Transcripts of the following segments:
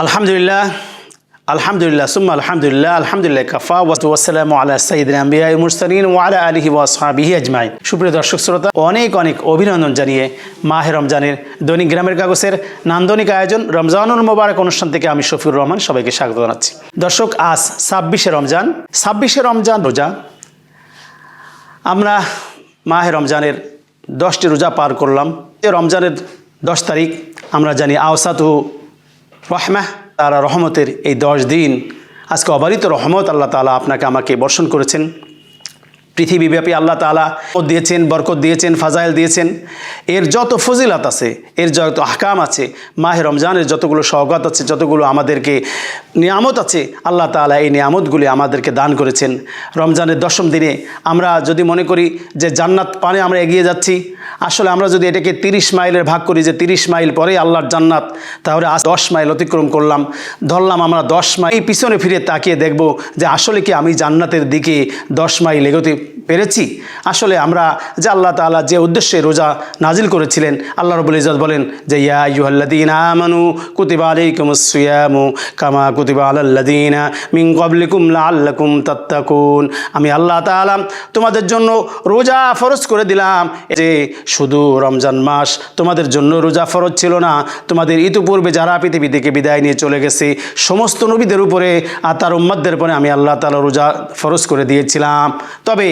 আলহামদুলিল্লাহ আলহামদুলিল্লাহ সুম্মা আলহামদুলিল্লাহ আলহামদুলিল্লাহ কাফা ওয়াসসালামু আলা সাইয়্যিদিল আমবিয়া ওয়াল মুরসালিন ওয়া আলা আলিহি ওয়া আসহাবিহি আজমাইন। সুপ্রিয় দর্শক শ্রোতা, অনেক অনেক অভিনন্দন জানিয়ে মাহে রমজানের দৈনিক গ্রামের কাগজের নান্দনিক আয়োজন রমজানুল মোবারক অনুষ্ঠান থেকে আমি শফিউর রহমান সবাইকে স্বাগত জানাচ্ছি। দর্শক, আজ 26শে রমজান রোজা। আমরা মাহে রমজানের 10টি রোজা পার করলাম। রমজানের 10 তারিখ আমরা জানি আওসাতু রহমাহ, তারা রহমতের এই 10 দিন, আজকে অবারিত রহমত আল্লাহ তাআলা আপনাকে আমাকে বর্ষণ করেছেন। পৃথিবীব্যাপী আল্লাহ তাআলা দিয়েছেন, বরকত দিয়েছেন, ফাজাইল দিয়েছেন। এর যত ফজিলাত আছে, এর যত আহকাম আছে, মাহে রমজানের যতগুলো সওগাত আছে, যতগুলো আমাদেরকে নিয়ামত আছে, আল্লাহ তাআলা এই নিয়ামতগুলি আমাদেরকে দান করেছেন। রমজানের 10ম দিনে আমরা যদি মনে করি যে জান্নাত পানে আমরা এগিয়ে যাচ্ছি, আসলে আমরা যদি এটাকে 30 মাইলের ভাগ করি যে 30 মাইল পরে আল্লাহর জান্নাত, তাহলে আজ 10 মাইল অতিক্রম করলাম, ধরলাম আমরা 10 মাইল পিছনে ফিরে তাকিয়ে দেখব যে আসলে কি আমি জান্নাতের দিকে 10 মাইল এগোতে পেরেছি। আসলে আমরা যে আল্লাহ তাআলা যে উদ্দেশ্যে রোজা নাজিল করেছিলেন, আল্লাহ রাব্বুল ইজ্জত বলেন যে ইয়া আইয়ুহাল্লাযীনা আমানু কুতিবা আলাইকুমুস সিয়ামু কামা কুতিবা আলাল্লাযীনা মিন ক্বাবলিকুম লাআল্লাকুম তাত্তাকুন। আমি আল্লাহ তাআলা তোমাদের জন্য রোজা ফরজ করে দিলাম। যে শুধু রমজান মাস তোমাদের জন্য রোজা ফরজ ছিল না, তোমাদের ইতিপূর্বে যারা পৃথিবী থেকে বিদায় নিয়ে চলে গেছে সমস্ত নবীদের উপরে আর তার উম্মতদের উপরে আমি আল্লাহ তাআলা রোজা ফরজ করে দিয়েছিলাম। তবে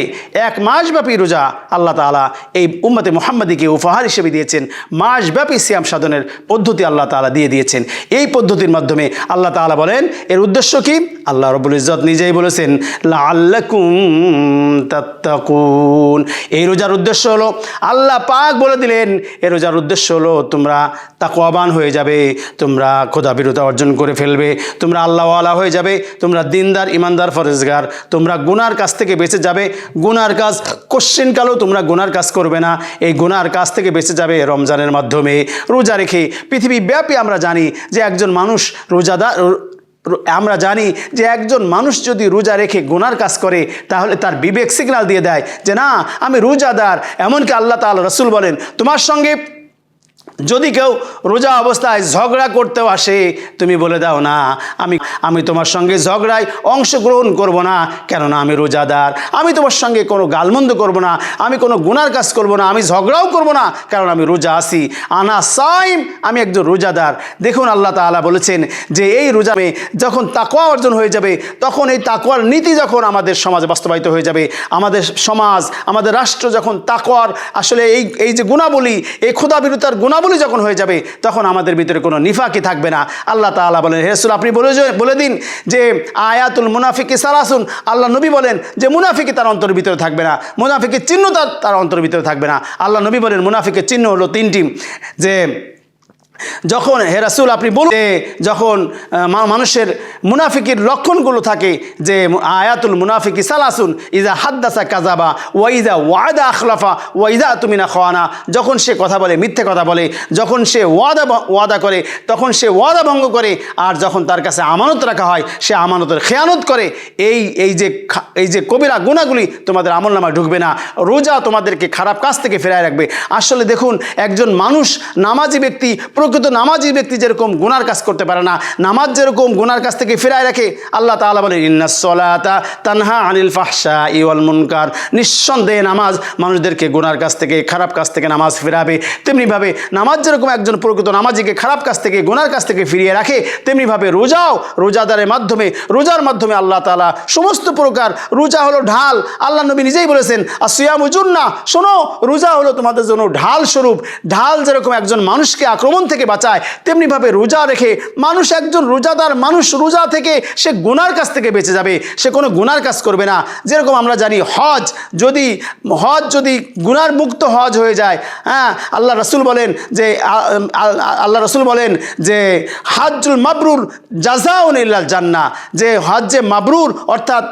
1 মাসব্যাপী রোজা আল্লাহ তাআলা এই উম্মতে মুহাম্মাদীকে উপহার হিসেবে দিয়েছেন। মাসব্যাপী সিয়াম সাধনের পদ্ধতি আল্লাহ তাআলা দিয়ে দিয়েছেন। এই পদ্ধতির মাধ্যমে আল্লাহ তাআলা বলেন এর উদ্দেশ্য কি? আল্লাহ রাব্বুল ইজ্জত নিজেই বলেছেন লাআল্লাকুম তাত্তাকুন। এই রোজার উদ্দেশ্য হলো, আল্লাহ পাক বলে দিলেন এই রোজার উদ্দেশ্য হলো তোমরা তাকওয়াবান হয়ে যাবে, তোমরা খোদাভীরুতা অর্জন করে ফেলবে, তোমরা আল্লাহওয়ালা হয়ে যাবে, তোমরা দিনদার ইমানদার ফরেজগার, তোমরা গুনার কাছ থেকে বেঁচে যাবে। গুনার কাজ কোশ্চিনকালেও তোমরা গুনার কাজ করবে না, এই গুনার কাজ থেকে বেঁচে যাবে রমজানের মাধ্যমে রোজা রেখে। পৃথিবীব্যাপী আমরা জানি যে একজন মানুষ রোজাদার, আমরা জানি যে একজন মানুষ যদি রোজা রেখে গুনার কাজ করে তাহলে তার বিবেক সিগন্যাল দিয়ে দেয় যে না, আমি রোজাদার। এমনকি আল্লাহ তাআলা রাসূল বলেন তোমার সঙ্গে যদি কেউ রোজা অবস্থায় ঝগড়া করতেও আসে, তুমি বলে দাও না আমি তোমার সঙ্গে ঝগড়ায় অংশগ্রহণ করব না, কেননা আমি রোজাদার। আমি তোমার সঙ্গে কোনো গালমন্দ করব না, আমি কোনো গুনার কাজ করব না, আমি ঝগড়াও করব না, কারণ আমি রোজা আছি। আনা সাইম, আমি একজন রোজাদার। দেখুন আল্লাহ তাআলা বলেছেন যে এই রোজা যখন তাকওয়া অর্জন হয়ে যাবে, তখন এই তাকওয়ার নীতি যখন আমাদের সমাজে বাস্তবায়িত হয়ে যাবে, আমাদের সমাজ, আমাদের রাষ্ট্র যখন তাকওয়ার আসলে এই যে গুণাবলী, এই খোদাভীরুতার গুণাবলী যখন হয়ে যাবে, তখন আমাদের ভিতরে কোনো নিফাকি থাকবে না। আল্লাহ তাআলা বলেন হে রাসূল আপনি বলে দিন যে আয়াতুল মুনাফিকি সালাসুন, আল্লাহ নবী বলেন যে মুনাফিকি তার অন্তরের ভিতরে থাকবে না, মুনাফিকের চিহ্ন তার অন্তরের ভিতরে থাকবে না। আল্লাহ নবী বলেন মুনাফিকের চিহ্ন হলো 3টি। যে যখন হে রাসূল আপনি বলুন যে যখন মানুষের মুনাফিকের লক্ষণগুলো থাকে, যে আয়াতুল মুনাফিকি সালাসুন ইজা হাদ্দাসা কাযাবা ওয়া ইজা ওয়াদা আখলাফা ওয়া ইজা তুমিনা খাওয়ানা। যখন সে কথা বলে মিথ্যে কথা বলে, যখন সে ওয়াদা করে তখন সে ওয়াদা ভঙ্গ করে, আর যখন তার কাছে আমানত রাখা হয় সে আমানতের খেয়ানত করে। এই যে কবিরা গুনাহগুলি তোমাদের আমলনামায় ঢুকবে না। রোজা তোমাদেরকে খারাপ কাজ থেকে ফেরায় রাখবে। আসলে দেখুন, একজন মানুষ নামাজি ব্যক্তি, প্রকৃত নামাজি ব্যক্তি যেরকম গুনার কাজ করতে পারে না, নামাজ যেরকম গুনার কাছ থেকে ফিরায় রাখে, আল্লাহ তাআলা বলেন ইন্নাস সালাতা তানহা আনিল ফাহশাই ওয়াল মুনকার। নিঃসন্দেহে নামাজ মানুষদেরকে গুনার কাছ থেকে, খারাপ কাজ থেকে নামাজ ফিরাবে। তেমনিভাবে নামাজ যেরকম একজন প্রকৃত নামাজিকে খারাপ কাজ থেকে, গুনার কাছ থেকে ফিরিয়ে রাখে, তেমনিভাবে রোজাদারের মাধ্যমে, রোজার মাধ্যমে আল্লাহ তাআলা সমস্ত প্রকার, রোজা হলো ঢাল। আল্লাহ নবী নিজেই বলেছেন আসিয়ামু জুন্নাহ, শোনো রোজা হলো তোমাদের জন্য ঢাল স্বরূপ। ঢাল যেরকম একজন মানুষকে আক্রমণ থেকে বাঁচায়, তেমনিভাবে রোজা রেখে মানুষ, একজন রোজাদার মানুষ রোজা থেকে সে গুনার কাছ থেকে বেঁচে যাবে, সে কোনো গুনার কাজ করবে না। যেরকম আমরা জানি হজ যদি গুনার মুক্ত হজ হয়ে যায়, হ্যাঁ, আল্লাহ রাসূল বলেন যে হাজ্জুল মাবরুর জাযাউন ইল্লাল জান্নাহ, যে হজ্জে মাবরুর অর্থাৎ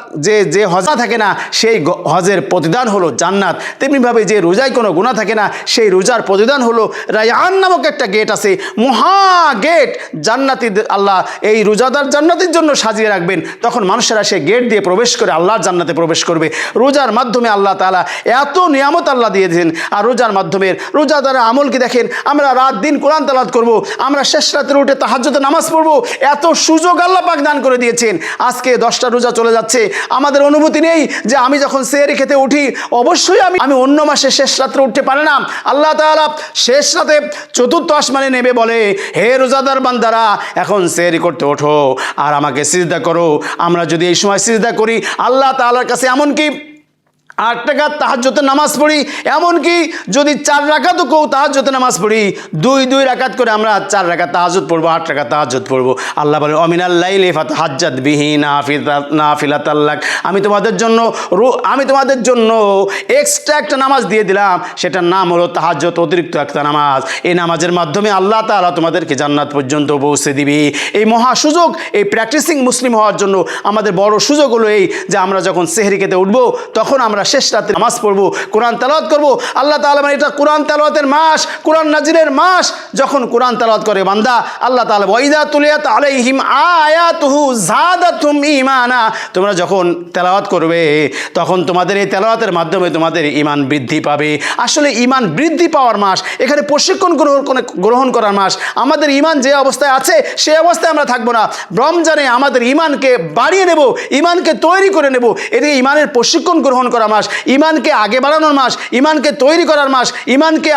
যে হজ থাকে না সেই হজের প্রতিদান হলো জান্নাত। তেমনিভাবে যে রোজায় কোনো গুনাহ থাকে না সেই রোজার প্রতিদান হলো রায়্যান নামক একটা গেট আছে, মহা গেট জান্নাতি আল্লাহ এই রোজাদার জান্নাতের জন্য সাজিয়ে রাখবেন। তখন মানুষেরা সে গেট দিয়ে প্রবেশ করে আল্লাহর জান্নাতে প্রবেশ করবে। রোজার মাধ্যমে আল্লাহ তাআলা এত নিয়ামত আল্লাহ দিয়েছেন। আর রোজার মাধ্যমে রোজাদারের আমলকে দেখেন, আমরা রাত দিন কোরআন তেলাওয়াত করব, আমরা শেষ রাতে উঠে তাহাজ্জুদে নামাজ পড়ব, এত সুযোগ আল্লাহ পাক দান করে দিয়েছেন। আজকে 10টা রোজা চলে যাচ্ছে, আমাদের অনুভূতি নেই যে আমি যখন সেহরি খেতে উঠি অবশ্যই আমি অন্য মাসে শেষ রাত্রে উঠতে পারি না। আল্লাহ তাআলা শেষ রাতে চতুর্থ আসমানে নেমে বলে, হে রোজাদার বান্দারা, এখন সেহরি করতে ওঠো আর আমাকে সিজদা করো। আমরা যদি এই সময় সিজদা করি আল্লাহ তাআলার কাছে, এমনকি 8 রাকাত তাহাজ্জুদের নামাজ পড়ি, এমনকি যদি 4 রাকাতও কেউ তাহাজ্জুদের নামাজ পড়ি, 2 রাকাত করে আমরা 4 রাকাত তাহাজ্জুদ পড়বো, 8 রাকাত তাহাজ্জুদ পড়বো। আল্লাহ বলেন, অমিনাল লাইলি ফাতাহাজ্জাদ বিহি নাফিলাতাল লাক, আমি তোমাদের জন্য এক্সট্রা একটা নামাজ দিয়ে দিলাম, সেটার নাম হলো তাহাজ্জুদ, অতিরিক্ত একটা নামাজ। এই নামাজের মাধ্যমে আল্লাহ তাআলা তোমাদেরকে জান্নাত পর্যন্ত পৌঁছে দিবে। এই মহা সুযোগ, এই প্র্যাকটিসিং মুসলিম হওয়ার জন্য আমাদের বড় সুযোগ হলো এই যে আমরা যখন সেহরি খেতে উঠবো তখন আমরা শেষ রাতে নামাজ পড়বো, কোরআন তেলাওয়াত করবো। আল্লাহ তাআলা মানে এটা কোরআন তেলাওয়াতের মাস, কোরআন নাজিলের মাস। যখন কোরআন তেলাওয়াত করে বান্দা, আল্লাহ তাআলা ওয়াইদা তুলিয়াত আলাইহিম আয়াতুহু যাদাতুহুম ঈমানা, তোমরা যখন তেলাওয়াত করবে তখন তোমাদের এই তেলাওয়াতের মাধ্যমে তোমাদের ঈমান বৃদ্ধি পাবে। আসলে ঈমান বৃদ্ধি পাওয়ার মাস, এখানে প্রশিক্ষণ গ্রহণ করার মাস। আমাদের ঈমান যে অবস্থায় আছে সেই অবস্থায় আমরা থাকবো না। রমজানে আমাদের ঈমানকে বাড়িয়ে নেব, ঈমানকে তৈরি করে নেব। এদিকে ঈমানের প্রশিক্ষণ গ্রহণ করা মাস, ঈমানকে আগে বাড়ানোর মাস, ঈমানকে তৈরি করার মাস, ঈমানকে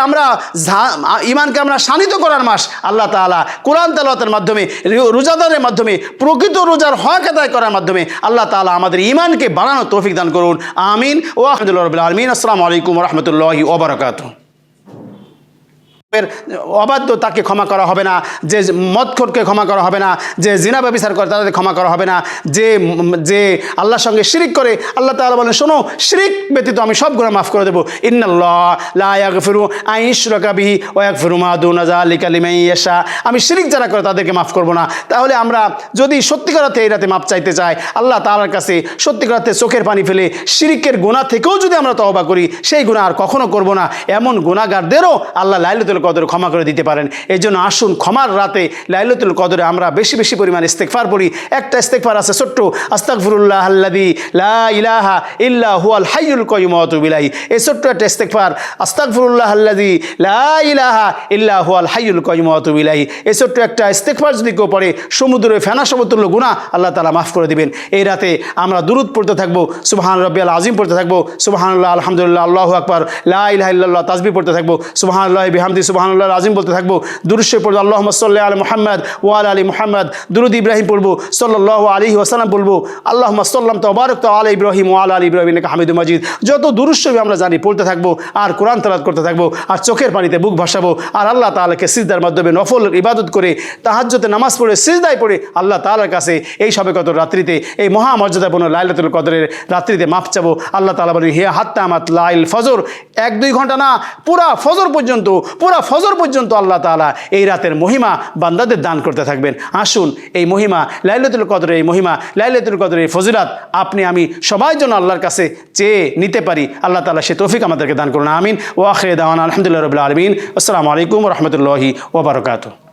আমরা শানিত করার মাস। আল্লাহ তাআলা কোরআন তেলাওয়াতের মাধ্যমে, রোজাদারের মাধ্যমে, প্রকৃত রোজার হক আদায় করার মাধ্যমে আল্লাহ তাআলা আমাদের ঈমানকে বাড়ানোর তৌফিক দান করুন। আমিন ওয়া আলহামদুলিল্লাহি রাব্বিল আলামিন। আসসালামু আলাইকুম ওয়া রাহমাতুল্লাহি ওয়া বারাকাতুহু। অবাধ্য তাকে ক্ষমা করা হবে না, যে মদখোরকে ক্ষমা করা হবে না, যে জিনা ব্যভিচার করে তাদের ক্ষমা করা হবে না, যে আল্লাহর সঙ্গে শিরিক করে, আল্লাহ তাআলা বলেন, শোনো, শিরিক ব্যতীত আমি সব গুনাহ মাফ করে দেবো। ইন্নাল্লাহ লা ইয়াগফিরু আন ইউশরাকা বিহি ওয়া ইয়াগফিরু মা দুনা যালিকা লিমান ইয়াশা, আমি শিরিক যারা করে তাদেরকে মাফ করব না। তাহলে আমরা যদি সত্যিকার অর্থে এই রাতে মাফ চাইতে চাই আল্লাহ তাআলার কাছে, সত্যিকার অর্থে চোখের পানি ফেলে শিরিকের গুনাহ থেকেও যদি আমরা তওবা করি, সেই গুনাহ আর কখনো করব না, এমন গুনাহগারদেরও আল্লাহ লাইলাতুল কদর ক্ষমা করে দিতে পারেন। এই জন্য আসুন ক্ষমার রাতে লাইলাতুল কদরে আমরা বেশি বেশি পরিমাণে ইস্তেগফার পড়ি। একটা ইস্তেগফার আছে ছোট্ট, আস্তাগফিরুল্লাহাল্লাযী লা ইলাহা ইল্লা হুয়াল হাইয়ুল কাইয়্যুম ওয়া আতুবু ইলাইহি। এই ছোট্ট একটা ইস্তেগফার, আস্তাগফিরুল্লাহাল্লাযী লা ইলাহা ইল্লা হুয়াল হাইয়ুল কাইয়্যুম ওয়া আতুবু ইলাইহি। এই ছোট্ট একটা ইস্তেগফার যদি কেউ পড়ে, সমুদ্রের ফেনা সমতুল্য গুনাহ আল্লাহ তাআলা মাফ করে দিবেন। এই রাতে আমরা দুরূদ পড়তে থাকবো, সুবহান রাব্বিয়াল আযীম পড়তে থাকবো, সুবহানাল্লাহ, আলহামদুলিল্লাহ, আল্লাহু আকবার, লা ইলাহা ইল্লাল্লাহ তাসবিহ পড়তে থাকবো, সুবহানাল্লাহি বিহামদি, সুবহানাল্লাহ আজিম বলতে থাকবো, দুরূদ শরীফ পড়বো, আল্লাহুম্মা সাল্লি আলা মুহাম্মদ ওয়া আলা আলি মুহাম্মদ, দুরূদ ইব্রাহিম পড়বো, সাল্লাল্লাহু আলাইহি ওয়াসাল্লাম বলবো, আল্লাহুম্মা সাল্লামতা ওয়া বারাকতা আলা ইব্রাহিম ওয়া আলা আলি ইব্রাহিম ইন্নাকা হামিদুম মাজিদ। যত দুরূদ শরীফ আমরা জানি পড়তে থাকবো, আর কোরআন তেলাওয়াত করতে থাকবো, আর চোখের পানিতে বুক ভাসাবো, আর আল্লাহ তাআলাকে সিজদার মাধ্যমে নফল ইবাদত করে, তাহাজ্জুদে নামাজ পড়ে, সিজদায় পড়ে আল্লাহ তাআলার কাছে এই সবে কদর রাত্রিতে, এই মহা মর্যাদাপূর্ণ লাইলাতুল কদরের রাত্রিতে মাফ চাবো। আল্লাহ তাআলা বলেন, হিয়া হাত্তা আমাত লাইল ফজর, 1-2 ঘন্টা না, পুরা ফজর পর্যন্ত আল্লাহ তাআলা এই রাতের মহিমা বান্দাদের দান করতে থাকবেন। আসুন এই মহিমা, লাইলাতুল কদরের এই মহিমা, লাইলাতুল কদরের এই ফজিলত আপনি আমি সবাই যেন আল্লাহর কাছে চেয়ে নিতে পারি। আল্লাহ তাআলা সে তৌফিক আমাদেরকে দান করুন। আমিন ওয়া আখিরু দাওয়ানা আলহামদুলিল্লাহি রাব্বিল আলামিন। আসসালামু আলাইকুম ওয়া রাহমাতুল্লাহি ওয়া বারাকাতুহু।